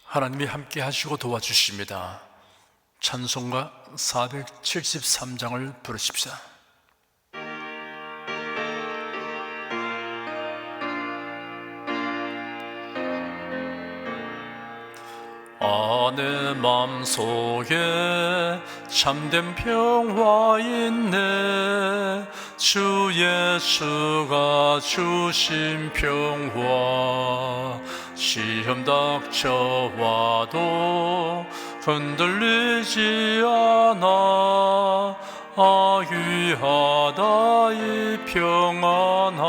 하나님이 함께 하시고 도와주십니다. 찬송가 473장을 부르십시다. 내 맘속에 참된 평화 있네. 주 예수가 주신 평화. 시험 닥쳐와도 흔들리지 않아. 귀하다 이 평안함.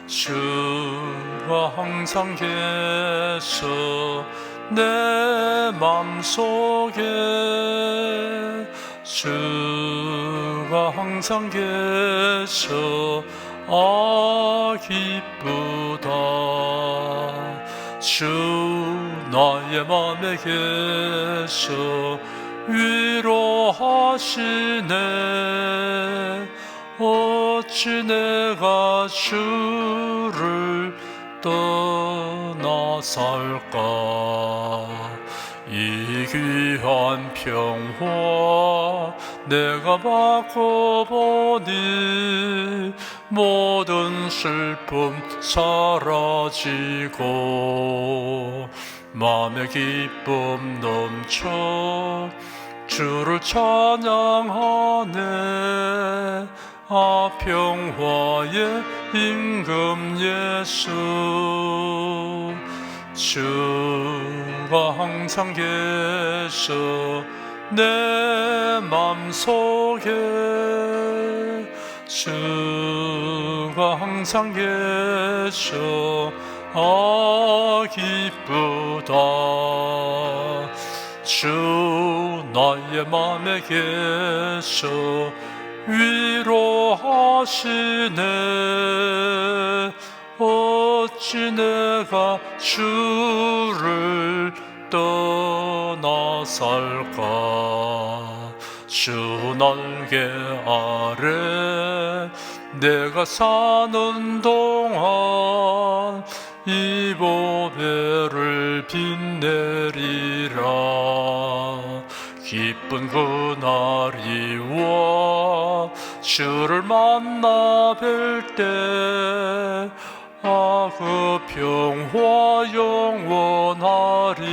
주가 항상 계셔 내 맘속에. 주가 항상 계셔 기쁘다. 주 나의 맘에 계셔 위로하시네. 어찌 내가 주를 떠나 살까. 이 귀한 평화 내가 받고 보니 모든 슬픔 사라지고 마음의 기쁨 넘쳐 주를 찬양하네. 평화의 임금 예수. 주가 항상 계셔 내 맘속에. 주가 항상 계셔 기쁘다. 주 나의 맘에 계셔 위로하시네. 어찌 내가 주를 떠나 살까. 주 날개 아래 내가 사는 동안 이 보배를 빛내리라. 기쁜 그날이 와 주를 만나 뵐 때 그 평화 영원하리.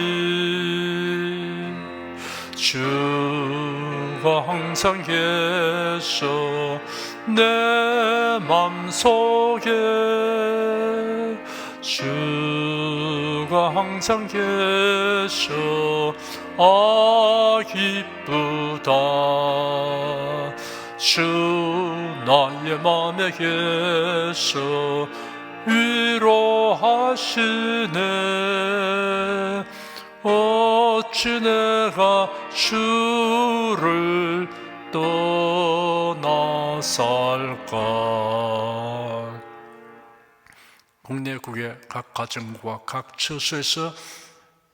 주가 항상 계셔 내 맘속에. 주가 항상 계셔 기쁘다. 주 나의 맘에 계셔 위로하시네. 어찌 내가 주를 떠나 살까. 국내 국외 각 가정과 각 처소에서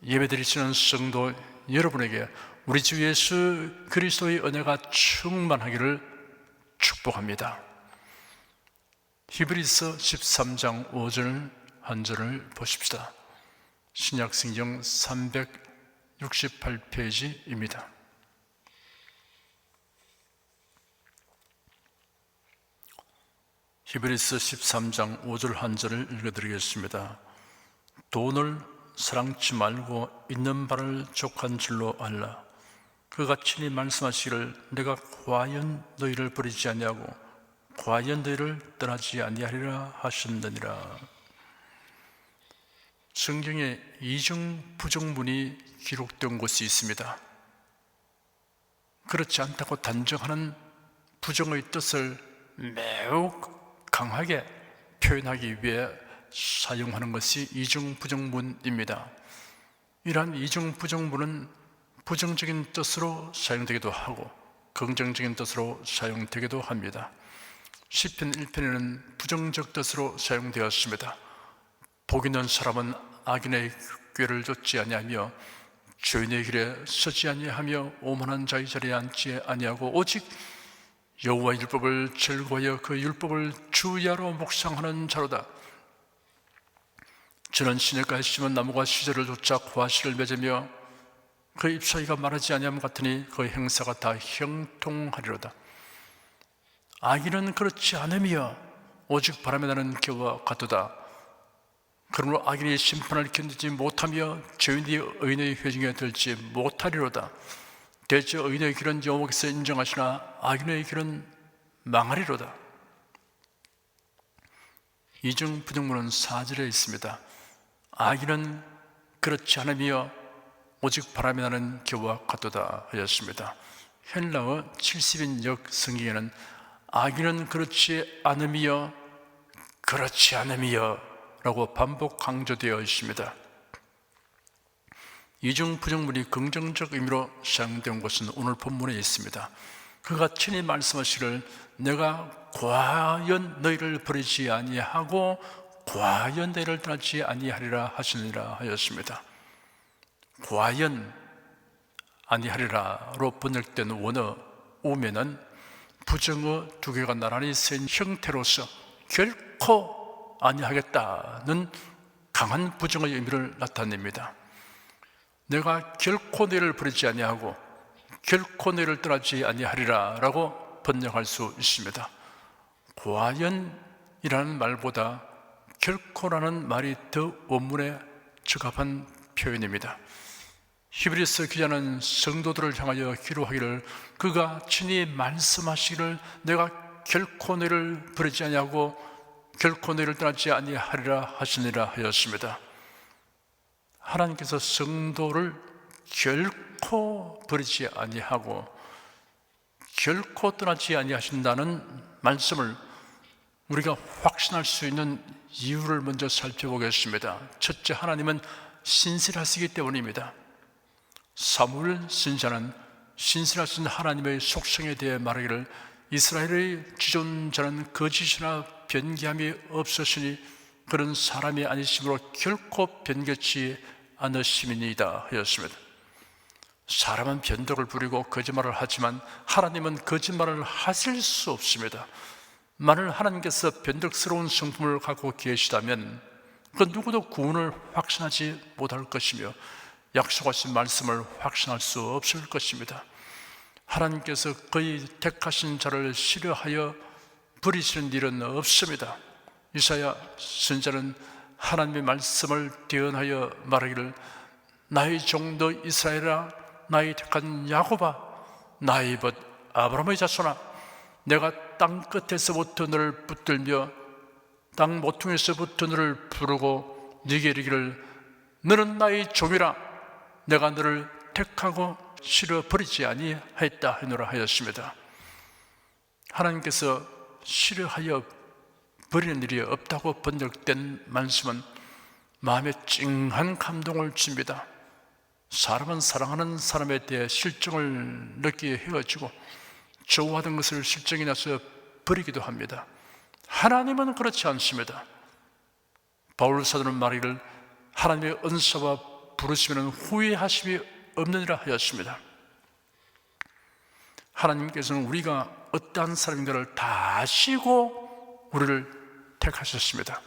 예배드리시는 성도 여러분에게 우리 주 예수 그리스도의 은혜가 충만하기를 축복합니다. 히브리서 13장 5절 한 절을 보십시다. 신약성경 368페이지입니다. 히브리서 13장 5절 한 절을 읽어드리겠습니다. 돈을 사랑치 말고 있는 바를 족한 줄로 알라. 그가 친히 말씀하시기를 내가 과연 너희를 버리지 아니하고 과연 너희를 떠나지 아니하리라 하셨느니라. 성경에 이중 부정문이 기록된 곳이 있습니다. 그렇지 않다고 단정하는 부정의 뜻을 매우 강하게 표현하기 위해 사용하는 것이 이중 부정문입니다. 이러한 이중 부정문은 부정적인 뜻으로 사용되기도 하고 긍정적인 뜻으로 사용되기도 합니다. 시편 1편에는 부정적 뜻으로 사용되었습니다. 복 있는 사람은 악인의 꾀를 좇지 아니하며 죄인의 길에 서지 아니하며 오만한 자의 자리에 앉지 아니하고 오직 여호와 율법을 즐거워하여 그 율법을 주야로 묵상하는 자로다. 저는 시냇가에 심은 나무가 시절을 쫓아 과실을 맺으며 그 잎사귀가 마르지 아니함 같으니 그 행사가 다 형통하리로다. 악인은 그렇지 않으며 오직 바람에 나는 겨와 같도다. 그러므로 악인이 심판을 견디지 못하며 죄인이 의인의 회중에 들지 못하리로다. 대저 의인의 길은 여호와께서 인정하시나 악인의 길은 망하리로다. 이중 부정문은 4절에 있습니다. 악인은 그렇지 않으며 오직 바람에 나는 겨와 같도다 하였습니다. 헬라어 70인역 성경에는 악인은 그렇지 않으며 라고 반복 강조되어 있습니다. 이중 부정문이 긍정적 의미로 사용된 것은 오늘 본문에 있습니다. 그가 친히 말씀하시기를 내가 과연 너희를 버리지 아니하고 과연 너희를 떠나지 아니하리라 하시니라 하였습니다. 과연 아니하리라로 번역된 원어 오면은 부정어 두 개가 나란히 쓰인 형태로서 결코 아니하겠다는 강한 부정의 의미를 나타냅니다. 내가 결코 너희를 버리지 아니하고 결코 너희를 떠나지 아니하리라 라고 번역할 수 있습니다. 과연이라는 말보다 결코라는 말이 더 원문에 적합한 표현입니다. 히브리서 기자는 성도들을 향하여 기록하기를 그가 친히 말씀하시기를 내가 결코 너희를 버리지 아니하고 결코 너희를 떠나지 아니하리라 하시니라 하였습니다. 하나님께서 성도를 결코 버리지 아니하고 결코 떠나지 아니하신다는 말씀을 우리가 확신할 수 있는 이유를 먼저 살펴보겠습니다. 첫째, 하나님은 신실하시기 때문입니다. 사무엘 선지자는 신실하신 하나님의 속성에 대해 말하기를 이스라엘의 지존자는 거짓이나 변개함이 없으시니 그런 사람이 아니심으로 결코 변개치 않으심이니이다 하였습니다. 사람은 변덕을 부리고 거짓말을 하지만 하나님은 거짓말을 하실 수 없습니다. 만일 하나님께서 변덕스러운 성품을 갖고 계시다면 그 누구도 구원을 확신하지 못할 것이며 약속하신 말씀을 확신할 수 없을 것입니다. 하나님께서 그의 택하신 자를 싫어하여 버리시는 일은 없습니다. 이사야 선지자는 하나님의 말씀을 대언하여 말하기를 나의 종도 이스라엘아 나의 택한 야곱아 나의 벗 아브라함의 자손아 내가 땅 끝에서부터 너를 붙들며 땅 모퉁이에서부터 너를 부르고 네게 이르기를 너는 나의 종이라 내가 너를 택하고 싫어 버리지 아니하였다 하노라 하였습니다. 하나님께서 싫어하여 버리는 일이 없다고 번역된 말씀은 마음에 찡한 감동을 줍니다. 사람은 사랑하는 사람에 대해 실정을 느끼게 헤어지고 좋아하던 것을 실정이 나서 버리기도 합니다. 하나님은 그렇지 않습니다. 바울 사도는 말하기를 하나님의 은사와 부르시면 후회하심이 없느니라 하였습니다. 하나님께서는 우리가 어떠한 사람인가를 다 아시고 우리를 택하셨습니다.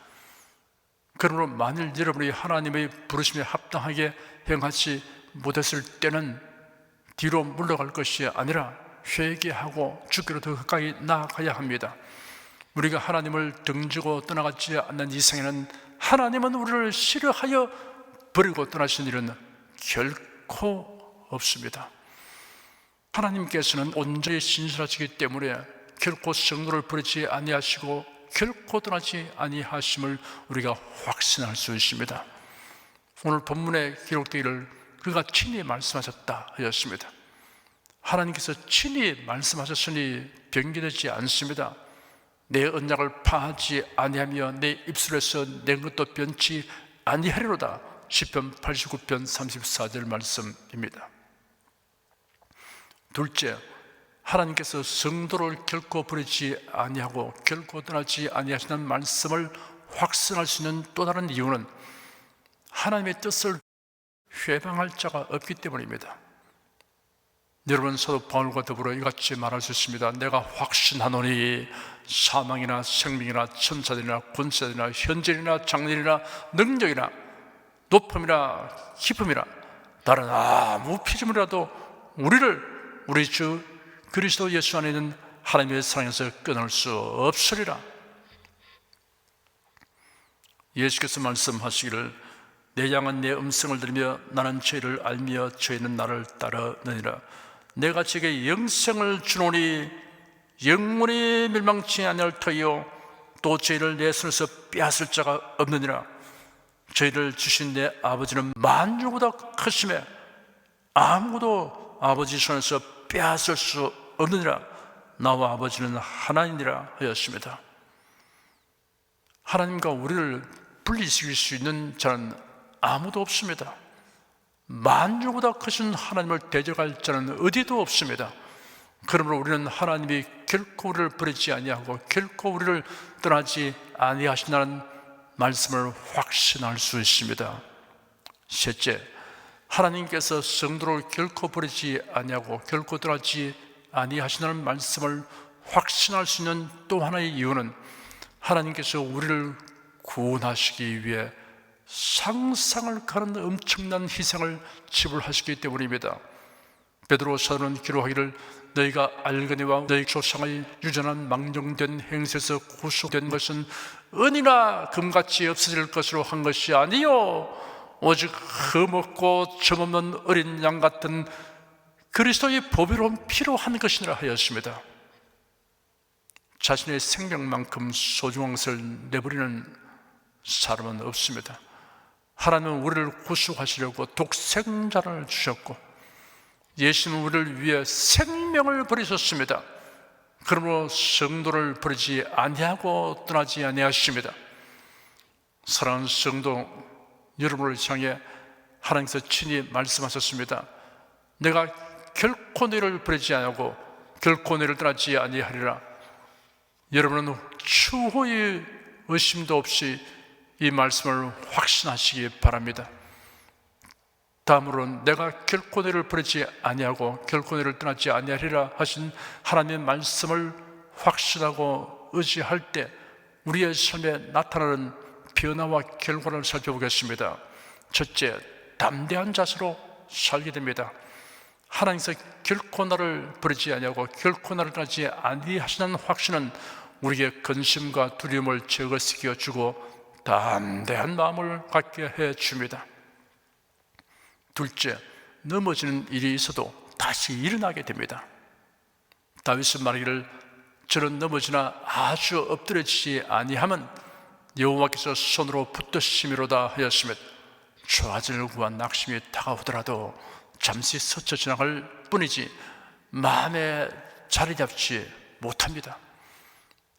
그러므로 만일 여러분이 하나님의 부르심에 합당하게 행하지 못했을 때는 뒤로 물러갈 것이 아니라 회개하고 주께로 더 가까이 나아가야 합니다. 우리가 하나님을 등지고 떠나가지 않는 이상에는 하나님은 우리를 싫어하여 버리고 떠나신 일은 결코 없습니다. 하나님께서는 온전히 신실하시기 때문에 결코 성도를 버리지 아니하시고 결코 떠나지 아니하심을 우리가 확신할 수 있습니다. 오늘 본문에 기록되기를 그가 친히 말씀하셨다 하였습니다. 하나님께서 친히 말씀하셨으니 변개되지 않습니다. 내 언약을 파하지 아니하며 내 입술에서 낸 것도 변치 아니하리로다. 시편 89편 34절 말씀입니다. 둘째, 하나님께서 성도를 결코 버리지 아니하고 결코 떠나지 아니하시는 말씀을 확신할 수 있는 또 다른 이유는 하나님의 뜻을 회방할 자가 없기 때문입니다. 여러분, 사도 바울과 더불어 이같이 말할 수 있습니다. 내가 확신하노니 사망이나 생명이나 천사들이나 권세들이나 현재이나 장래이나 능력이나 높음이나 깊음이나 다른 아무 피조물이라도 우리를 우리 주 그리스도 예수 안에 있는 하나님의 사랑에서 끊을 수 없으리라. 예수께서 말씀하시기를 내 양은 내 음성을 들으며 나는 저희를 알며 저희는 나를 따르느니라. 내가 저에게 영생을 주노니 영원히 멸망치 아니할 터이요 또 저희를 내 손에서 빼앗을 자가 없느니라. 저희를 주신 내 아버지는 만주보다 크심에 아무도 아버지 손에서 빼앗을 수 없느니라. 나와 아버지는 하나이니라 하였습니다. 하나님과 우리를 분리시킬 수 있는 자는 아무도 없습니다. 만주보다 크신 하나님을 대적할 자는 어디도 없습니다. 그러므로 우리는 하나님이 결코 우리를 버리지 아니하고 결코 우리를 떠나지 아니하신다는 말씀을 확신할 수 있습니다. 셋째, 하나님께서 성도를 결코 버리지 아니하고 결코 떠나지 아니하신다는 말씀을 확신할 수 있는 또 하나의 이유는 하나님께서 우리를 구원하시기 위해 상상을 가는 엄청난 희생을 지불하시기 때문입니다. 베드로 사도는 기록하기를 너희가 알거니와 너희 조상의 유전한 망령된 행세에서 구속된 것은 은이나 금같이 없어질 것으로 한 것이 아니요 오직 흠없고 점없는 어린 양 같은 그리스도의 보배로운 피로 한 것이니라 하였습니다. 자신의 생명만큼 소중한 것을 내버리는 사람은 없습니다. 하나님은 우리를 구속하시려고 독생자를 주셨고 예수님은 우리를 위해 생명을 버리셨습니다. 그러므로 성도를 버리지 아니하고 떠나지 아니하십니다. 사랑하는 성도 여러분을 향해 하나님께서 친히 말씀하셨습니다. 내가 결코 너희를 버리지 아니하고 결코 너희를 떠나지 아니하리라. 여러분은 추호의 의심도 없이 이 말씀을 확신하시기 바랍니다. 다음으로는 내가 결코 너희를 버리지 아니하고 결코 너희를 떠나지 아니하리라 하신 하나님의 말씀을 확신하고 의지할 때 우리의 삶에 나타나는 변화와 결과를 살펴보겠습니다. 첫째, 담대한 자세로 살게 됩니다. 하나님께서 결코 나를 버리지 아니하고 결코 나를 떠나지 아니하시는 확신은 우리에게 근심과 두려움을 제거시켜 주고 담대한 마음을 갖게 해 줍니다. 둘째, 넘어지는 일이 있어도 다시 일어나게 됩니다. 다윗은 말하기를 저는 넘어지나 아주 엎드려지지 아니하면 여호와께서 손으로 붙드심이로다 하였으며 좌절을 구한 낙심이 다가오더라도 잠시 스쳐 지나갈 뿐이지 마음에 자리 잡지 못합니다.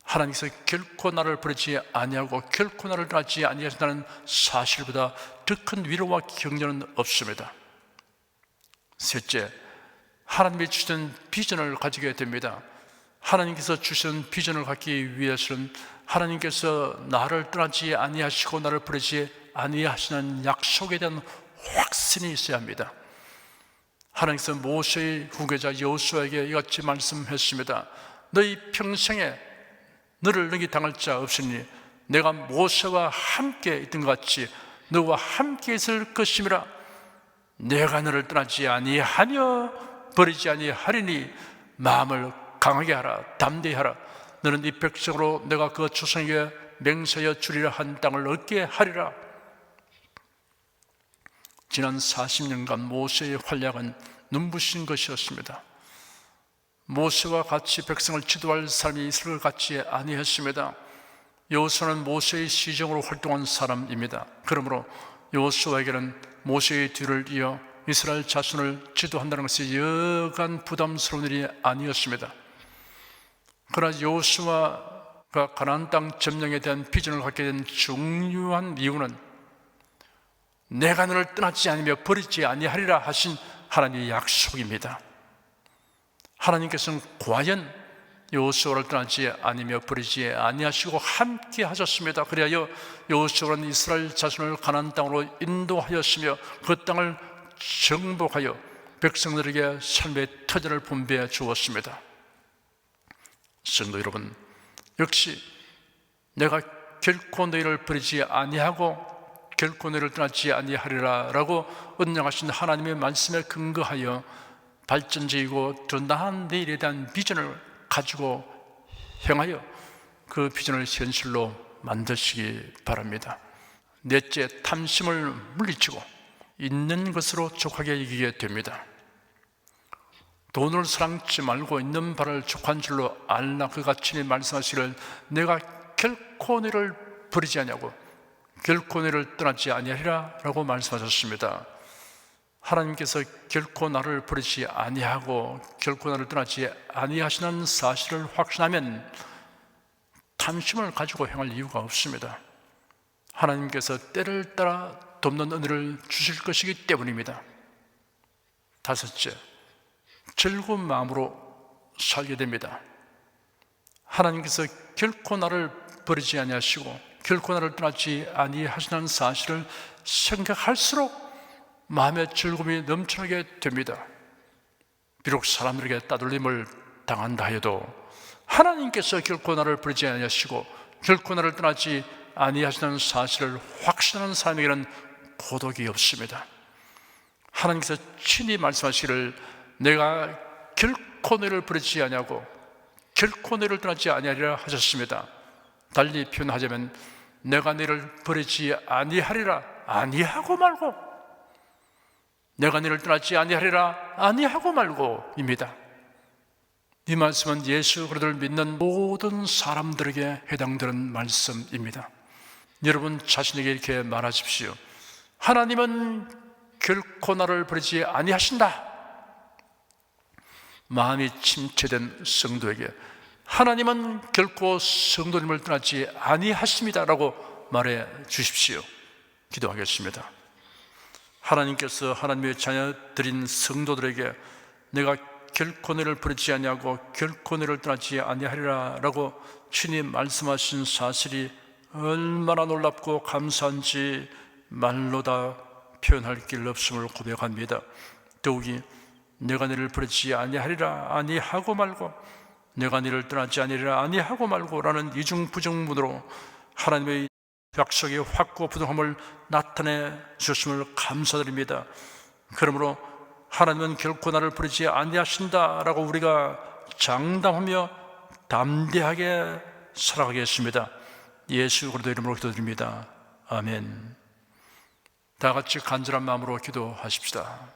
하나님께서 결코 나를 버리지 아니하고 결코 나를 떠나지 아니하신다는 사실보다 더 큰 위로와 격려는 없습니다. 셋째, 하나님이 주신 비전을 가지게 됩니다. 하나님께서 주신 비전을 갖기 위해서는 하나님께서 나를 떠나지 아니하시고 나를 버리지 아니하시는 약속에 대한 확신이 있어야 합니다. 하나님께서 모세의 후계자 여호수아에게 이같이 말씀했습니다. 너희 평생에 너를 능히 당할 자 없으니 내가 모세와 함께 있던 것 같이 너와 함께 있을 것임이라. 내가 너를 떠나지 아니하며 버리지 아니하리니 마음을 강하게 하라, 담대히 하라. 너는 이 백성으로 내가 그 조상에게 맹세하여 주리라 한 땅을 얻게 하리라. 지난 40년간 모세의 활약은 눈부신 것이었습니다. 모세와 같이 백성을 지도할 사람이 있을 것 같지 아니했습니다. 여호수아는 모세의 시정으로 활동한 사람입니다. 그러므로 여호수아에게는 모세의 뒤를 이어 이스라엘 자손을 지도한다는 것이 여간 부담스러운 일이 아니었습니다. 그러나 여호수아가 가나안 땅 점령에 대한 비전을 갖게 된 중요한 이유는 내가 너를 떠나지 않으며 버리지 아니하리라 하신 하나님의 약속입니다. 하나님께서는 과연 여호수아를 떠나지 아니며 버리지 아니하시고 함께 하셨습니다. 그리하여 여호수아는 이스라엘 자손을 가나안 땅으로 인도하였으며 그 땅을 정복하여 백성들에게 삶의 터전을 분배해 주었습니다. 성도 여러분, 역시 내가 결코 너희를 버리지 아니하고 결코 너희를 떠나지 아니하리라 라고 언약하신 하나님의 말씀에 근거하여 발전적이고 더 나은 내일에 대한 비전을 가지고 행하여 그 비전을 현실로 만드시기 바랍니다. 넷째, 탐심을 물리치고 있는 것으로 족하게 이기게 됩니다. 돈을 사랑치 말고 있는 바를 족한 줄로 알라. 그가 친히 말씀하시기를 내가 결코 너를 버리지 아니하고 결코 너를 떠나지 아니하리라 라고 말씀하셨습니다. 하나님께서 결코 나를 버리지 아니하고 결코 나를 떠나지 아니하시는 사실을 확신하면 탐심을 가지고 행할 이유가 없습니다. 하나님께서 때를 따라 돕는 은혜를 주실 것이기 때문입니다. 다섯째, 즐거운 마음으로 살게 됩니다. 하나님께서 결코 나를 버리지 아니하시고 결코 나를 떠나지 아니하시는 사실을 생각할수록 마음의 즐거움이 넘쳐나게 됩니다. 비록 사람들에게 따돌림을 당한다 해도 하나님께서 결코 나를 버리지 아니하시고 결코 나를 떠나지 아니하시는 사실을 확신하는 사람에게는 고독이 없습니다. 하나님께서 친히 말씀하시기를 내가 결코 너를 버리지 아니하고 결코 너를 떠나지 아니하리라 하셨습니다. 달리 표현하자면 내가 너를 버리지 아니하리라 아니하고 말고 내가 너를 떠나지 아니하리라 아니하고 말고입니다. 이 말씀은 예수 그리스도를 믿는 모든 사람들에게 해당되는 말씀입니다. 여러분 자신에게 이렇게 말하십시오. 하나님은 결코 나를 버리지 아니하신다. 마음이 침체된 성도에게 하나님은 결코 성도님을 떠나지 아니하십니다 라고 말해 주십시오. 기도하겠습니다. 하나님께서 하나님의 자녀들인 성도들에게 내가 결코 너를 버리지 아니하고 결코 너를 떠나지 아니하리라 라고 친히 말씀하신 사실이 얼마나 놀랍고 감사한지 말로 다 표현할 길 없음을 고백합니다. 더욱이 내가 너를 버리지 아니하리라 아니하고 말고 내가 너를 떠나지 아니하리라 아니하고 말고 라는 이중부정문으로 하나님의 약속의 확고 부동함을 나타내 주셨음을 감사드립니다. 그러므로 하나님은 결코 나를 버리지 아니하신다라고 우리가 장담하며 담대하게 살아가겠습니다. 예수 그리스도 이름으로 기도드립니다. 아멘. 다 같이 간절한 마음으로 기도하십시다.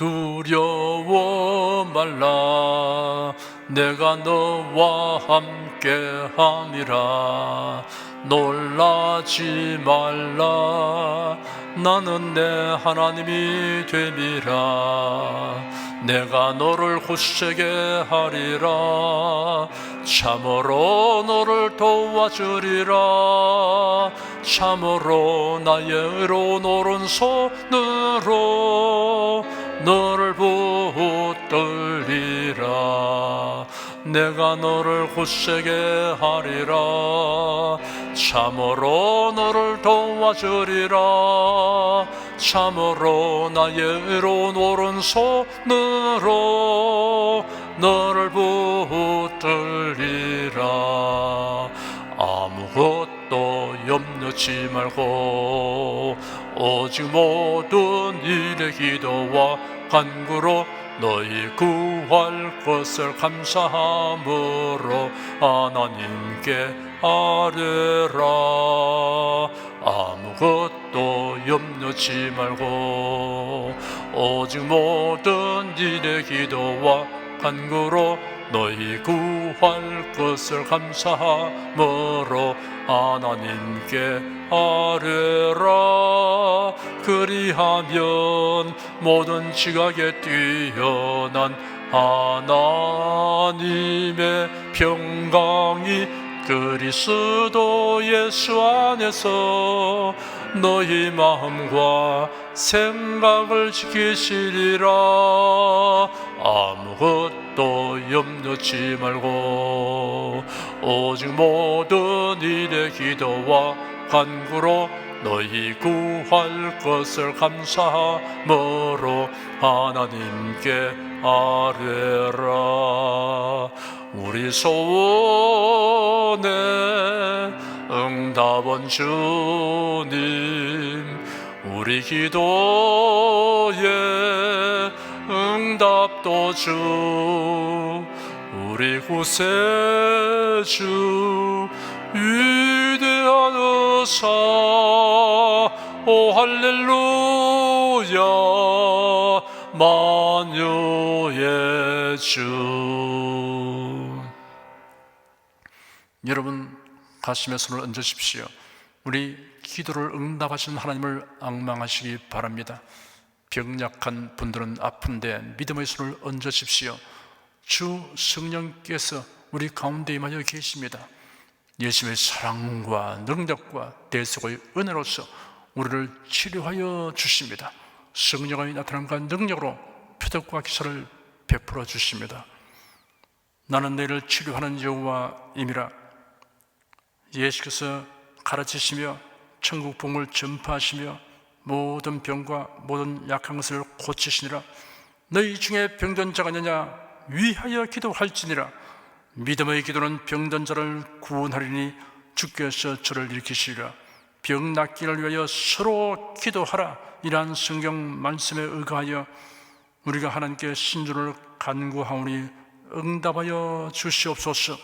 두려워 말라. 내가 너와 함께함이라. 놀라지 말라. 나는 내 하나님이 됨이라. 내가 너를 굳세게 하리라. 참으로 너를 도와주리라. 참으로 나의 의로운 오른손으로 너를 붙들리라. 내가 너를 굳세게 하리라. 참으로 너를 도와주리라. 참으로 나의 의로운 오른손으로 너를 붙들리라. 아무것도 염려치 말고 오직 모든 일에 기도와 간구로 너희 구할 것을 감사함으로 하나님께 아뢰라. 아무것도 염려치 말고 오직 모든 일에 기도와 간구로 너희 구할 것을 감사함으로 하나님께 아뢰라. 그리하면 모든 지각에 뛰어난 하나님의 평강이 그리스도 예수 안에서 너희 마음과 생각을 지키시리라. 아무것도 염려치 말고 오직 모든 일에 기도와 간구로 너희 구할 것을 감사함으로 하나님께 아뢰라. 우리 소원에 응답은 주님, 우리 기도에 응답도 주, 우리 구세주 위대한 의사. 오 할렐루야. 만유의 주. 여러분 가슴에 손을 얹으십시오. 우리 기도를 응답하시는 하나님을 앙망하시기 바랍니다. 병약한 분들은 아픈데 믿음의 손을 얹으십시오. 주 성령께서 우리 가운데 임하여 계십니다. 예수님의 사랑과 능력과 대속의 은혜로서 우리를 치료하여 주십니다. 성령의 나타남과 능력으로 표적과 기사를 베풀어 주십니다. 나는 너희를 치료하는 여호와임이라. 예수께서 가르치시며 천국 복음을 전파하시며 모든 병과 모든 약한 것을 고치시니라. 너희 중에 병든 자가 있느냐? 위하여 기도할지니라. 믿음의 기도는 병든 자를 구원하리니 주께서 저를 일으키시리라. 병 낫기를 위하여 서로 기도하라. 이러한 성경 말씀에 의거하여 우리가 하나님께 신주를 간구하오니 응답하여 주시옵소서.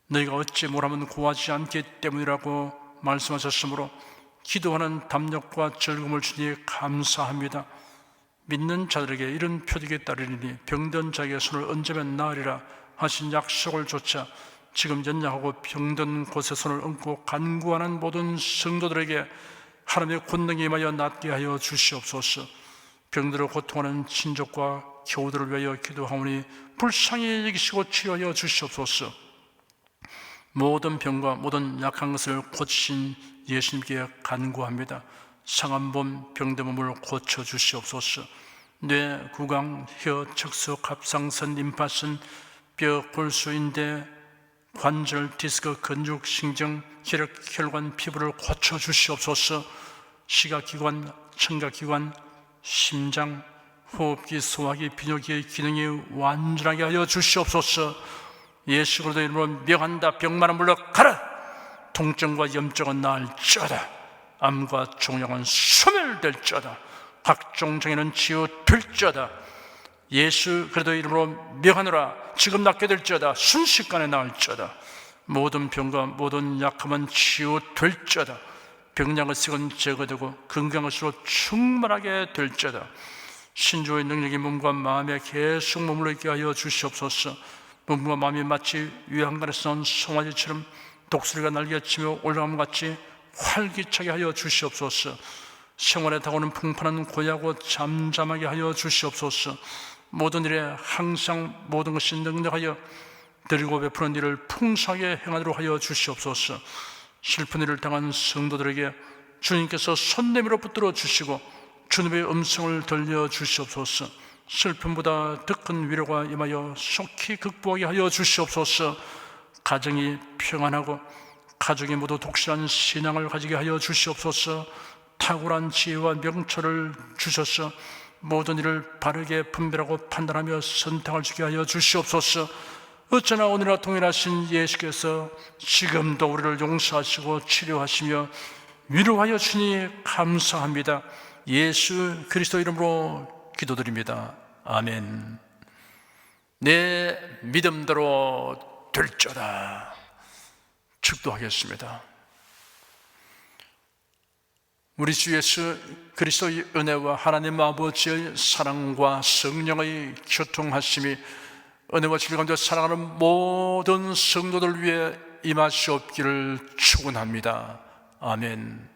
너희가 어찌 뭐라면 구하지 않기 때문이라고 말씀하셨으므로 기도하는 담력과 즐거움을 주니 감사합니다. 믿는 자들에게 이런 표적이 따르리니 병든 자에게 손을 얹으면 나으리라 하신 약속을 조차 지금 연약하고 병든 곳에 손을 얹고 간구하는 모든 성도들에게 하나님의 권능이 임하여 낫게 하여 주시옵소서. 병들어 고통하는 친족과 교우들을 위하여 기도하오니 불쌍히 여기시고 치료하여 주시옵소서. 모든 병과 모든 약한 것을 고치신 예수님께 간구합니다. 상한 몸, 병든 몸을 고쳐주시옵소서. 뇌, 구강, 혀, 척수, 갑상선, 림파선, 뼈, 골수인대, 관절, 디스크, 근육, 신경, 혈액, 혈관, 피부를 고쳐주시옵소서. 시각기관, 청각기관, 심장, 호흡기, 소화기, 비뇨기의 기능이 완전하게 하여 주시옵소서. 예수 그리스도의 이름으로 명한다. 병만은 물러가라. 통증과 염증은 나을지어다. 암과 종양은 소멸될지어다. 각종 장애는 치유될지어다. 예수 그리스도의 이름으로 명하노라. 지금 낫게 될지어다. 순식간에 나을지어다. 모든 병과 모든 약함은 치유될지어다. 병약의 색은 제거되고 건강의 수로 충만하게 될지어다. 신조의 능력이 몸과 마음에 계속 머물러 있게 하여 주시옵소서. 몸과 마음이 마치 위안간에서 나온 송아지처럼 독수리가 날개치며 올라감 같이 활기차게 하여 주시옵소서. 생활에 다가오는 풍파는 고야고 잠잠하게 하여 주시옵소서. 모든 일에 항상 모든 것이 능력하여 드리고 베푸는 일을 풍성하게 행하도록 하여 주시옵소서. 슬픈 일을 당한 성도들에게 주님께서 손 내밀어 붙들어 주시고 주님의 음성을 들려 주시옵소서. 슬픔보다 더 큰 위로가 임하여 속히 극복하게 하여 주시옵소서. 가정이 평안하고 가족이 모두 독실한 신앙을 가지게 하여 주시옵소서. 탁월한 지혜와 명철을 주셔서 모든 일을 바르게 분별하고 판단하며 선택을 주게 하여 주시옵소서. 어쩌나 오늘날 동일하신 예수께서 지금도 우리를 용서하시고 치료하시며 위로하여 주니 감사합니다. 예수 그리스도 이름으로 기도드립니다. 아멘. 내 믿음대로 될지어다. 축도하겠습니다. 우리 주 예수 그리스도의 은혜와 하나님 아버지의 사랑과 성령의 교통하심이 은혜와 진리 가운데 사랑하는 모든 성도들 위해 임하시옵기를 축원합니다. 아멘.